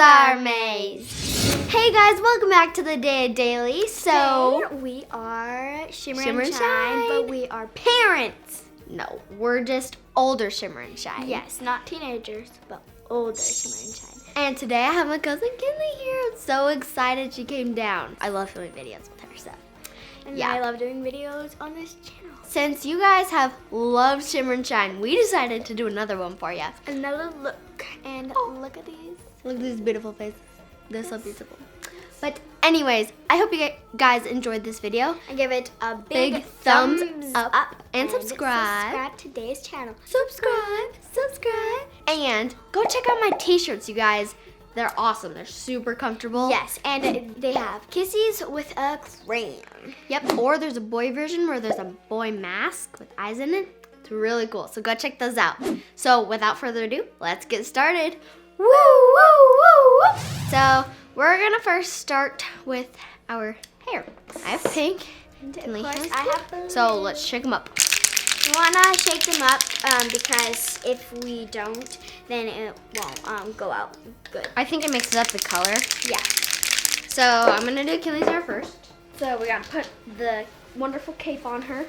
our maze. Hey guys, welcome back to the Daya Daily. So today we are Shimmer and Shine, Shine, but we are parents. No, we're just older Shimmer and Shine. Yes, not teenagers, but older Shimmer and Shine. And today I have my cousin Kinley here. I'm so excited she came down. I love filming videos with her, so. And yeah. I love doing videos on this channel. Since you guys have loved Shimmer and Shine, we decided to do another one for you. Another look, and look at these. Look at these beautiful faces. They're so beautiful. But anyways, I hope you guys enjoyed this video. And give it a Big thumbs up and subscribe. Subscribe to Daya's channel. Subscribe. And go check out my t-shirts, you guys. They're awesome. They're super comfortable. Yes, and they have kisses with a crayon. Yep, or there's a boy version where there's a boy mask with eyes in it. It's really cool. So go check those out. So without further ado, let's get started. Woo, woo, woo, woo. So we're gonna first start with our hair. I have pink. And of Kinley course, has I have blue. So let's shake them up. You wanna shake them up because if we don't, then it won't go out good. I think it mixes up the color. Yeah. So I'm gonna do Kinley's hair first. So we're gonna put the wonderful cape on her.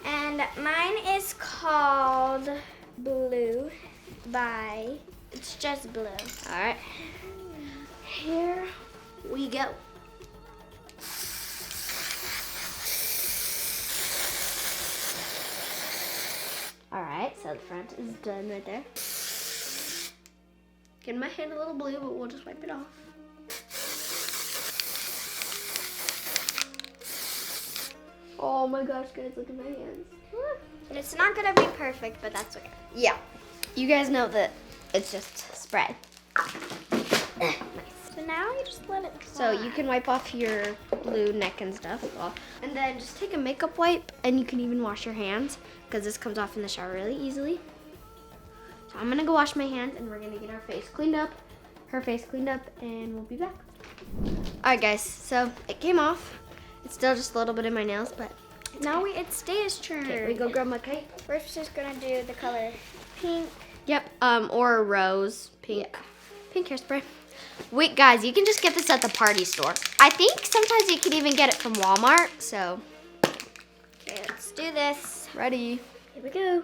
And mine is called Blue by, it's just blue. All right. Here we go. All right, so the front is done right there. Getting my hand a little blue, but we'll just wipe it off. Oh my gosh, guys, look at my hands. It's not gonna be perfect, but that's okay. Yeah. You guys know that it's just spread. Nice. So now you just let it dry. So you can wipe off your blue neck and stuff off. And then just take a makeup wipe, and you can even wash your hands because this comes off in the shower really easily. So I'm gonna go wash my hands, and we're gonna get our face cleaned up, her face cleaned up, and we'll be back. All right, guys, so it came off. It's still just a little bit in my nails, but now it's Daya's turn. okay, we go grab my cape. First, we're just gonna do the color pink. Yep, or a rose, pink, pink hairspray. Wait, guys, you can just get this at the party store. I think sometimes you can even get it from Walmart, so. Okay, let's do this. Ready. Here we go.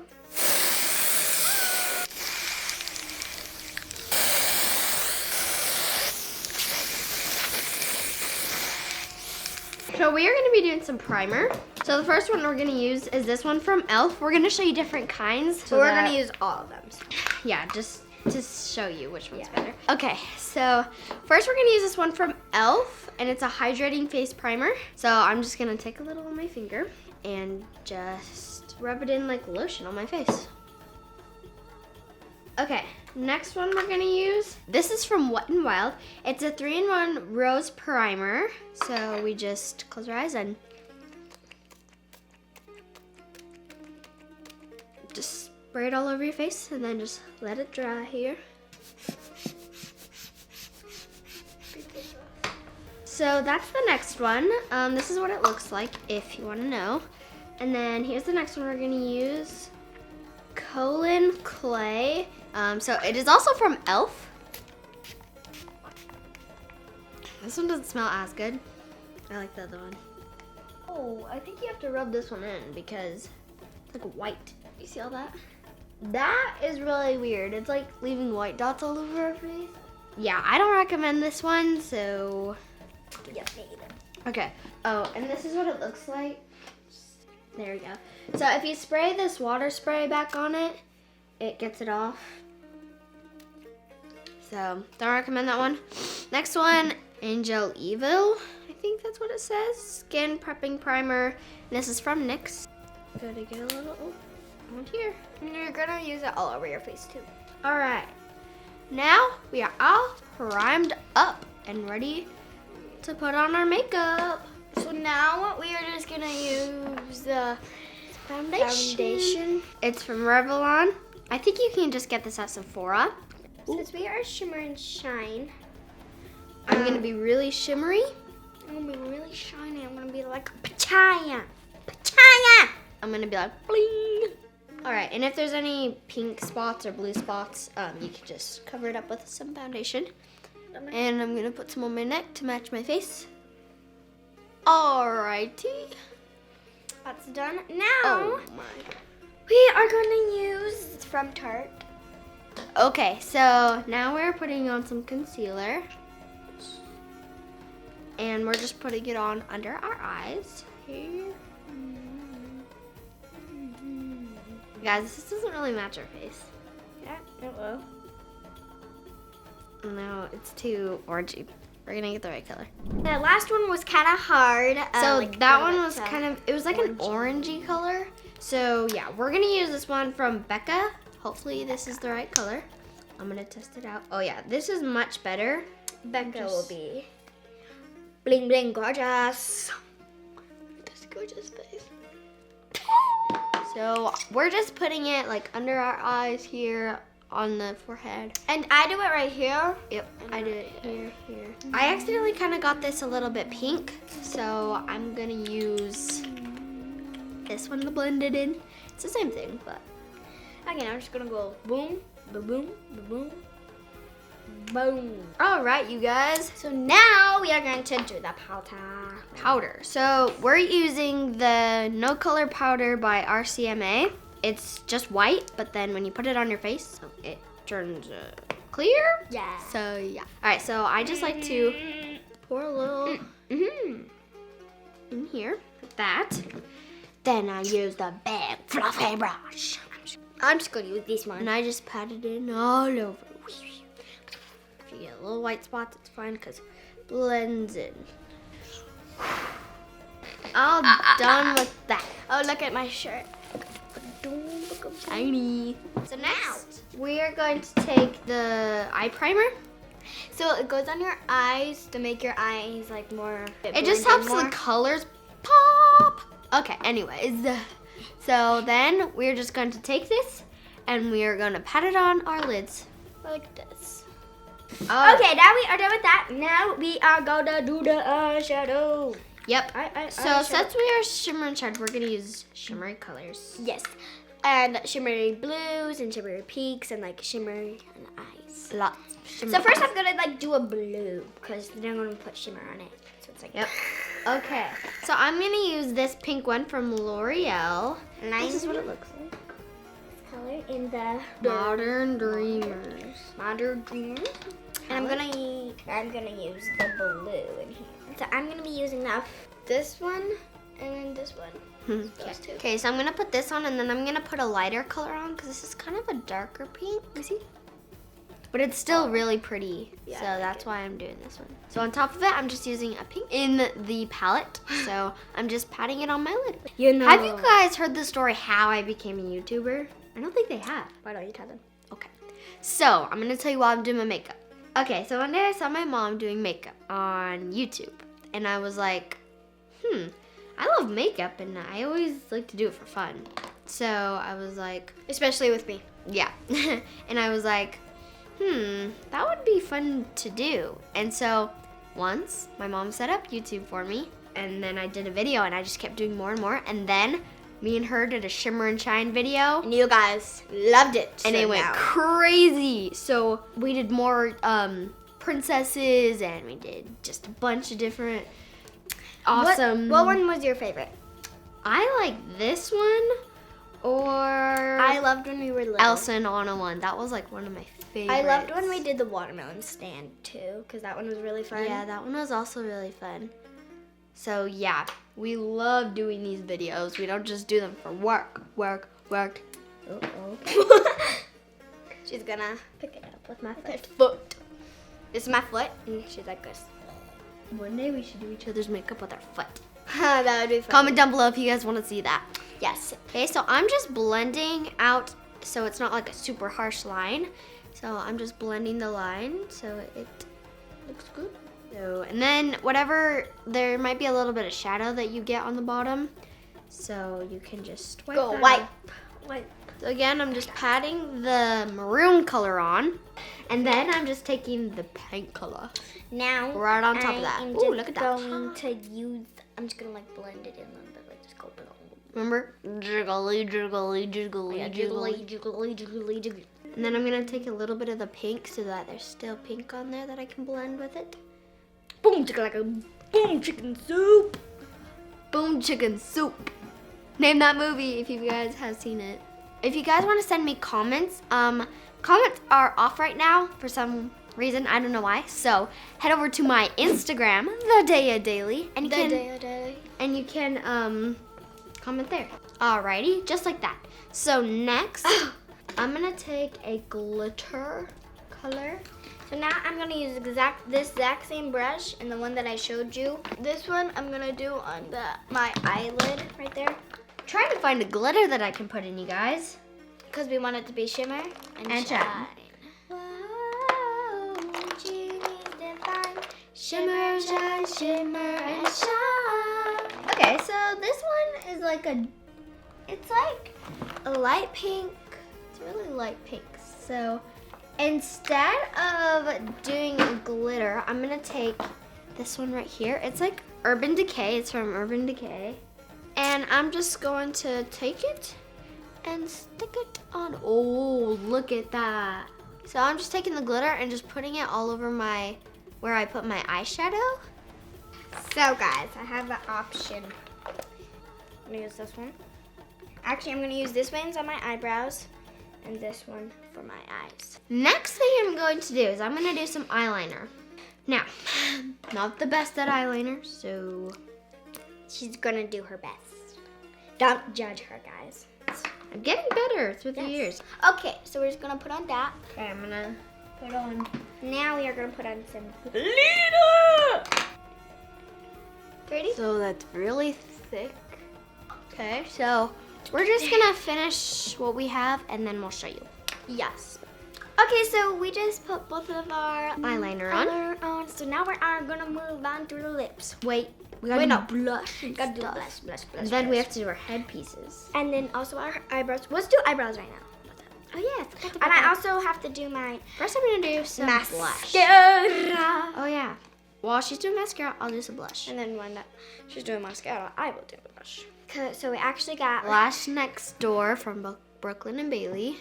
So we are gonna be doing some primer. So the first one we're gonna use is this one from e.l.f. We're gonna show you different kinds. So we're gonna use all of them. Yeah, just to show you which one's better. Okay, so first we're gonna use this one from e.l.f. and it's a hydrating face primer. So I'm just gonna take a little on my finger and just rub it in like lotion on my face. Okay, next one we're gonna use, this is from Wet n Wild. It's a 3-in-1 rose primer. So we just close our eyes and just spray it all over your face and then just let it dry here. So that's the next one. This is what it looks like if you wanna know. And then here's the next one we're gonna use, Colin Clay. So it is also from e.l.f. This one doesn't smell as good. I like the other one. Oh, I think you have to rub this one in because it's like white. You see all that? That is really weird. It's like leaving white dots all over our face. Yeah, I don't recommend this one, so. Yeah, okay. Oh, and this is what it looks like. There we go. So if you spray this water spray back on it, it gets it off. So don't recommend that one. Next one, Angel Evil. I think that's what it says. Skin prepping primer. And this is from NYX. Gotta get a little on here. And you're gonna use it all over your face too. All right. Now we are all primed up and ready to put on our makeup. So now we are just gonna use the foundation. It's from Revlon. I think you can just get this at Sephora. Since we are Shimmer and Shine, I'm gonna be really shimmery. I'm gonna be really shiny. I'm gonna be like a Pataya. Pataya! I'm gonna be like bling. All right, and if there's any pink spots or blue spots, you can just cover it up with some foundation. And I'm gonna put some on my neck to match my face. Alrighty. That's done. Now, Oh my. we are gonna use from Tarte. Okay, so now we're putting on some concealer. And we're just putting it on under our eyes here. Guys, this doesn't really match our face. Yeah, it will. No, it's too orangey. We're gonna get the right color. The last one was kind of hard. So like that a one little was bit kind of, it was like an orangey color. So yeah, we're gonna use this one from Becca. Hopefully this is the right color. I'm gonna test it out. Oh yeah, this is much better. Becca will be bling bling gorgeous. This gorgeous face. So we're just putting it like under our eyes here on the forehead. And I do it right here. Yep, I did it here. I accidentally kind of got this a little bit pink, so I'm gonna use this one to blend it in. It's the same thing, but Again, I'm just gonna go boom, ba boom, ba boom, boom. all right, you guys. So now we are going to do the Powder. So we're using the No Color Powder by RCMA. It's just white, but then when you put it on your face, it turns clear. Yeah. So yeah. All right, so I just like to pour a little in here, like that. Then I use the big fluffy brush. I'm just gonna use this one. And I just pat it in all over. If you get little white spots, it's fine because it blends in. All done with that. Oh, look at my shirt. Shiny. So now we are going to take the eye primer. So it goes on your eyes to make your eyes like more. It just helps the colors pop. Okay, anyways. So then we're just going to take this and we are going to pat it on our lids. like this. Oh. Okay, now we are done with that. Now we are gonna do the eyeshadow. Yep. So eyeshadow. since we are shimmer and shine, we're gonna use shimmery colors. Yes. And shimmery blues and shimmery pinks and like shimmery and eyes. Lots. So first I'm gonna like do a blue because then I'm gonna put shimmer on it. So it's like Yep. Okay. So I'm gonna use this pink one from L'Oreal. This is what it looks like. color in the Modern Dreamers. Modern Dreamers. And I'm gonna use the blue in here. So I'm gonna be using this one and then this one. Those two. Okay, so I'm gonna put this on and then I'm gonna put a lighter color on because this is kind of a darker pink. You see? But it's still really pretty, Yeah, so I like that's why I'm doing this one. So on top of it, I'm just using a pink in the palette. So I'm just patting it on my lid. You know. Have you guys heard the story how I became a YouTuber? I don't think they have. Why don't you tell them? Okay. So I'm gonna tell you while I'm doing my makeup. Okay, so one day I saw my mom doing makeup on YouTube. And I was like, I love makeup and I always like to do it for fun. So I was like, Especially with me. yeah. And I was like, that would be fun to do. And so once my mom set up YouTube for me and then I did a video and I just kept doing more and more. And then me and her did a Shimmer and Shine video. And you guys loved it. And it went crazy. So we did more princesses and we did just a bunch of different awesome. What one was your favorite? I like this one or I loved when we were little. Elsa and Anna one. That was like one of my favorites. I loved when we did the watermelon stand too, because that one was really fun. Yeah, that one was also really fun. So yeah, we love doing these videos. We don't just do them for work. She's gonna pick it up with my foot. This is my foot, and she's like this. One day we should do each other's makeup with our foot. That would be fun. Comment down below if you guys want to see that. Yes. Okay, so I'm just blending out so it's not like a super harsh line. So I'm just blending the line so it looks good. So, and then there might be a little bit of shadow that you get on the bottom. So you can just wipe Go that wipe. out. So again, I'm just patting the maroon color on. And then I'm just taking the pink color. Now, Right on top of that. I'm Ooh, look at that. going to use, I'm just gonna like blend it in a little bit, like just go Remember? Jiggly, jiggly, jiggly, Yeah, jiggly, jiggly, jiggly, jiggly. And then I'm gonna take a little bit of the pink so that there's still pink on there that I can blend with it. Boom, chicka like a boom chicken soup. Boom chicken soup. Name that movie if you guys have seen it. If you guys want to send me comments, comments are off right now for some reason. I don't know why. So head over to my Instagram, The Daya Daily, and you can comment there. Alrighty, just like that. So next, I'm gonna take a glitter color. So now I'm gonna use this exact same brush and the one that I showed you. This one I'm gonna do on my eyelid right there. Trying to find a glitter that I can put in, you guys. Because we want it to be shimmer and shine. Whoa, genies divine. Shimmer, shine, shimmer and shine. Okay, so this one is like it's like a light pink. It's really light pink. So instead of doing glitter, I'm gonna take this one right here. It's like Urban Decay. It's from Urban Decay. And I'm just going to take it and stick it on. Oh, look at that. So I'm just taking the glitter and just putting it all over where I put my eyeshadow. So guys, I have an option. I'm gonna use this one. Actually, I'm gonna use this one on my eyebrows and this one for my eyes. Next thing I'm going to do is I'm gonna do some eyeliner. Now, not the best at eyeliner, so She's gonna do her best. Don't judge her, guys. I'm getting better through the years. Okay, so we're just gonna put on that. Okay, I'm gonna put on. Now we are gonna put on some glitter. Ready? So that's really thick. Okay, so we're just gonna finish what we have and then we'll show you. Yes. Okay, so we just put both of our Eyeliner on. So now we are gonna move on to the lips. Wait, we gotta do blush and Gotta do stuff. blush. And then we have to do our head pieces. And then also our eyebrows. Let's do eyebrows right now. Oh yeah, I forgot to put And I that. also have to do my First I'm gonna do some blush. mascara. Oh yeah. While she's doing mascara, I'll do some blush. And then when she's doing mascara, I will do blush. So we actually got Lash Next Door from Brooklyn and Bailey.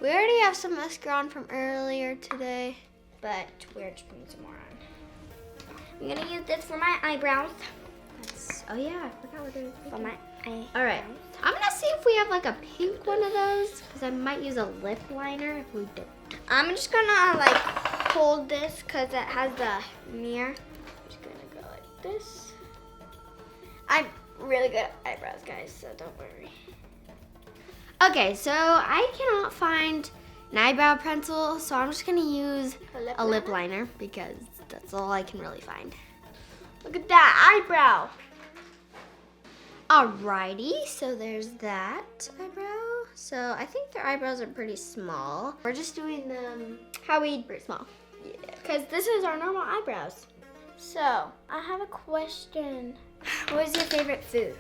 We already have some mascara on from earlier today. but we're just putting some more on. I'm gonna use this for my eyebrows. Oh yeah, I forgot what they were For my eyebrows. All right, I'm gonna see if we have like a pink one of those, because I might use a lip liner if we don't. I'm just gonna like hold this because it has the mirror. I'm just gonna go like this. I'm really good at eyebrows, guys, so don't worry. Okay, so I cannot find an eyebrow pencil, so I'm just gonna use a lip liner because that's all I can really find. Look at that eyebrow. Alrighty, so there's that eyebrow. So I think their eyebrows are pretty small. We're just doing them How we, pretty small. yeah, because this is our normal eyebrows. So, I have a question. What is your favorite food?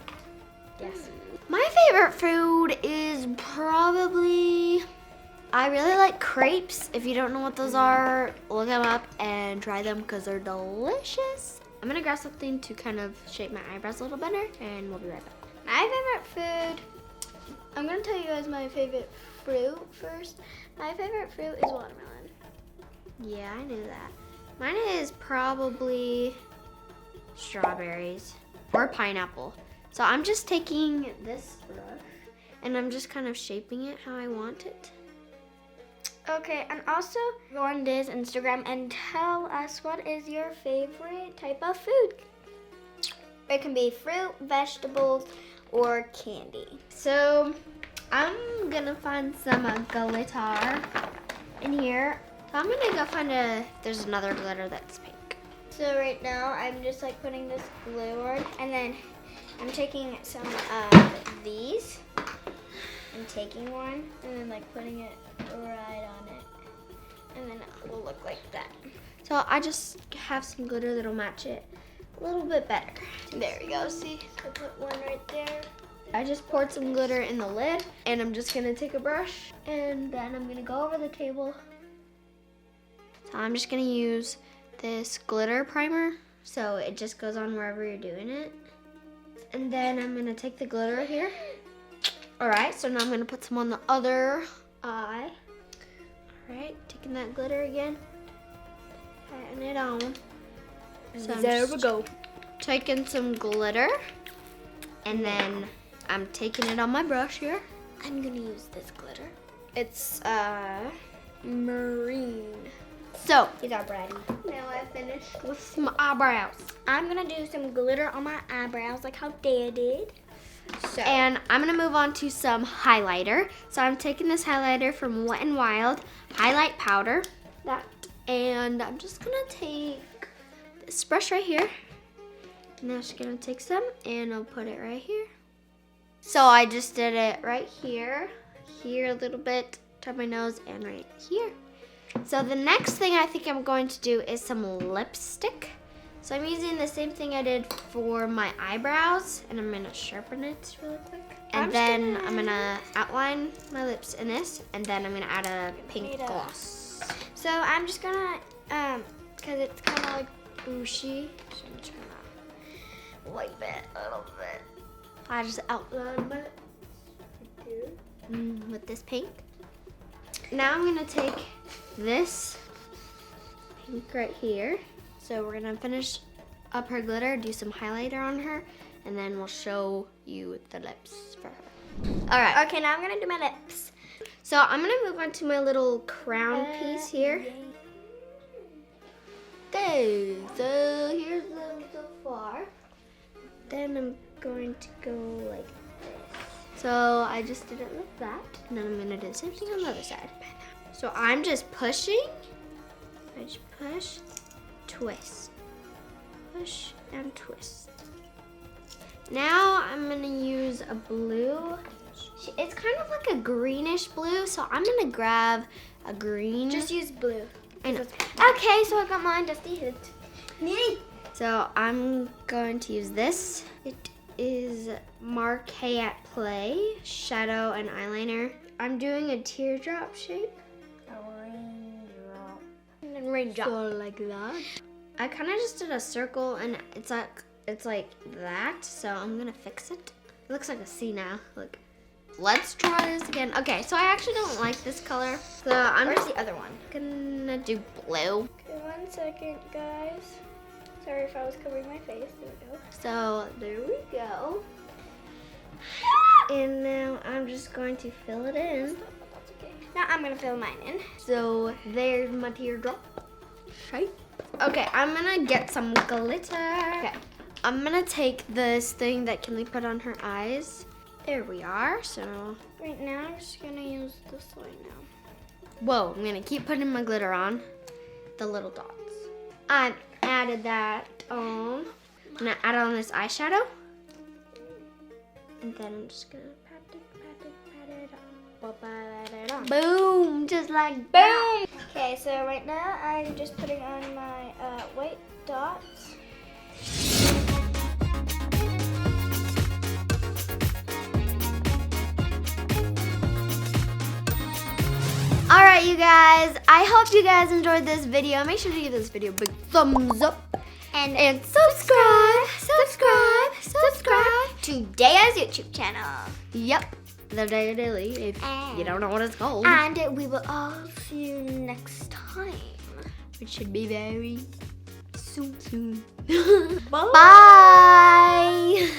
Yes. My favorite food is probably, I really like crepes. If you don't know what those are, look them up and try them because they're delicious. I'm gonna grab something to kind of shape my eyebrows a little better and we'll be right back. My favorite food, I'm going to tell you guys my favorite fruit first. My favorite fruit is watermelon. Yeah, I knew that. Mine is probably strawberries or pineapple. So I'm just taking this brush and I'm just kind of shaping it how I want it. Okay, and also go on Diz Instagram and tell us what is your favorite type of food. It can be fruit, vegetables, or candy. So I'm gonna find some glitter in here. So I'm gonna go find if there's another glitter that's pink. So right now I'm just like putting this glue on, and then I'm taking some of these and taking one and then like putting it right on it, and then it will look like that. So I just have some glitter that'll match it a little bit better. There we go, see? So put one right there. I just poured some glitter in the lid and I'm just gonna take a brush and then I'm gonna go over the table. So I'm just gonna use this glitter primer so it just goes on wherever you're doing it. And then I'm gonna take the glitter here All right, so now I'm gonna put some on the other eye. All right, taking that glitter again, patting it on. So There we go. Taking some glitter, and then I'm taking it on my brush here. I'm gonna use this glitter. It's marine. So These are bratty. now I finished with my eyebrows. I'm gonna do some glitter on my eyebrows like how Daya did. So And I'm gonna move on to some highlighter. So I'm taking this highlighter from Wet n Wild highlight powder. And I'm just gonna take this brush right here. And I'm just gonna take some and I'll put it right here. So I just did it right here, here a little bit, top my nose, and right here. So the next thing I think I'm going to do is some lipstick. So I'm using the same thing I did for my eyebrows, and I'm gonna sharpen it really quick. And then I'm gonna outline my lips in this, and then I'm gonna add a pink gloss. So I'm just gonna, cause it's kind of like bushy, so I'm trying to wipe it a little bit. I just outline my lips right there, with this pink. Now I'm gonna take this pink right here. So we're gonna finish up her glitter, do some highlighter on her, and then we'll show you the lips for her. All right. Okay, now I'm gonna do my lips. So I'm gonna move on to my little crown piece here. Okay, so here's the far. Then I'm going to go like this. So I just did it like that, and then I'm gonna do the same thing on the other side. So I'm just pushing. I just push, twist, push and twist. Now I'm gonna use a blue. It's kind of like a greenish blue, so I'm gonna grab a green. Just use blue. I know. Okay, so I got mine dusty hit. So I'm going to use this. It is Marquee at Play shadow and eyeliner. I'm doing a teardrop shape. And raindrop. So like that. I kind of just did a circle, and it's like that. So I'm gonna fix it. It looks like a C now. Look. Let's try this again. Okay, so I actually don't like this color. So I'm Where's just the other one? gonna do blue. Okay, 1 second, guys. Sorry if I was covering my face. There we go. So there we go. And now I'm just going to fill it in. That's okay. Now I'm gonna fill mine in. So there's my teardrop shape. Okay, I'm gonna get some glitter. Okay, I'm gonna take this thing that Kinley put on her eyes. There we are. So Right now, I'm just gonna use this one now. whoa, I'm gonna keep putting my glitter on the little dots. I've added that on. I'm gonna add on this eyeshadow. And then I'm just gonna pat it on. Boom, just like that. Boom! Okay, so right now I'm just putting on my white dots. All right, you guys, I hope you guys enjoyed this video. Make sure to give this video a big thumbs up and subscribe To Daya's YouTube channel. Yep, the Daya Daily, if you don't know what it's called. And we will all see you next time. Which should be very soon. Bye. Bye.